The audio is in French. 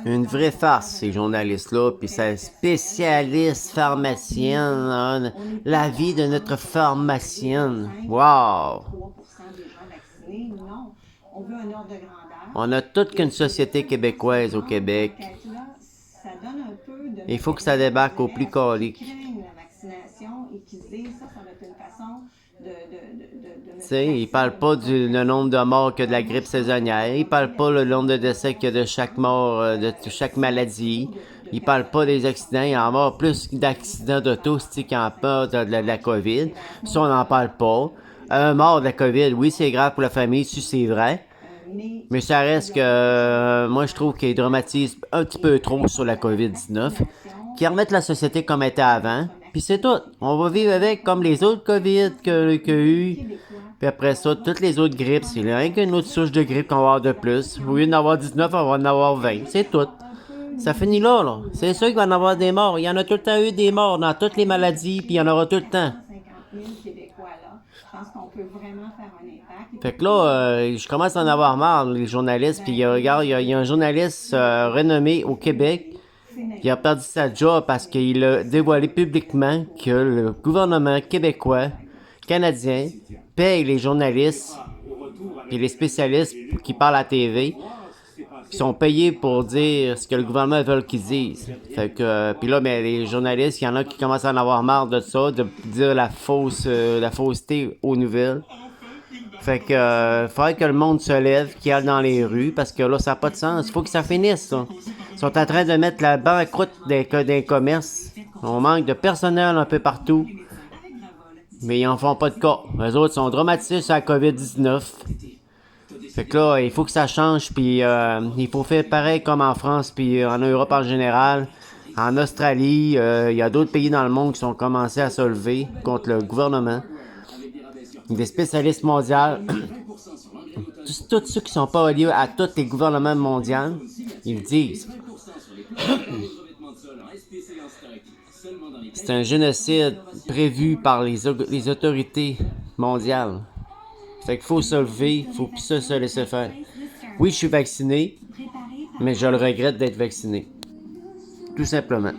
Une vraie farce, ces journalistes-là, puis ces spécialistes pharmaciennes, hein, la vie de notre pharmacienne. Wow! On a toute qu'une société québécoise au Québec. Il faut que ça débarque au plus colique. Tu sais, ils parlent pas du le nombre de morts que de la grippe saisonnière. Ils parlent pas le nombre de décès que de chaque mort, de chaque maladie. Ils parlent pas des accidents. Il y en a plus d'accidents d'auto qu'il y en a de la COVID. Ça, on n'en parle pas. Un mort de la COVID, oui, c'est grave pour la famille, si c'est vrai. Mais ça reste que moi, je trouve qu'ils dramatisent un petit peu trop sur la COVID-19. Qu'ils remettent la société comme elle était avant. Puis c'est tout. On va vivre avec comme les autres COVID qu'il y a eu. Puis après ça, toutes les autres grippes, c'est rien qu'une autre souche de grippe qu'on va avoir de plus. Au lieu d'en avoir 19, on va en avoir 20. C'est tout. Ça finit là, là. C'est sûr qu'il va en avoir des morts. Il y en a tout le temps eu des morts dans toutes les maladies, puis il y en aura tout le temps. Fait que là, je commence à en avoir marre, les journalistes. Puis regarde, il y a un journaliste renommé au Québec qui a perdu sa job parce qu'il a dévoilé publiquement que le gouvernement québécois, canadien, paye les journalistes et les spécialistes qui parlent à la TV, qui sont payés pour dire ce que le gouvernement veut qu'ils disent. Fait que, puis là, mais les journalistes, il y en a qui commencent à en avoir marre de ça, de dire la fausseté aux nouvelles. Fait que, faudrait que le monde se lève, qu'il aille dans les rues, parce que là, ça n'a pas de sens. Il faut que ça finisse, ça. Ils sont en train de mettre la banqueroute des commerces. On manque de personnel un peu partout. Mais ils en font pas de cas. Eux autres sont dramatisés sur la COVID-19. Fait que là, il faut que ça change, puis il faut faire pareil comme en France, puis en Europe en général. En Australie, il y a d'autres pays dans le monde qui sont commencés à se lever contre le gouvernement. Des spécialistes mondiaux, tous ceux qui sont pas reliés à tous les gouvernements mondiaux, ils disent. C'est un génocide prévu par les autorités mondiales. Fait qu'il faut se lever, il faut plus se laisser faire. Oui, je suis vacciné, mais je le regrette d'être vacciné. Tout simplement.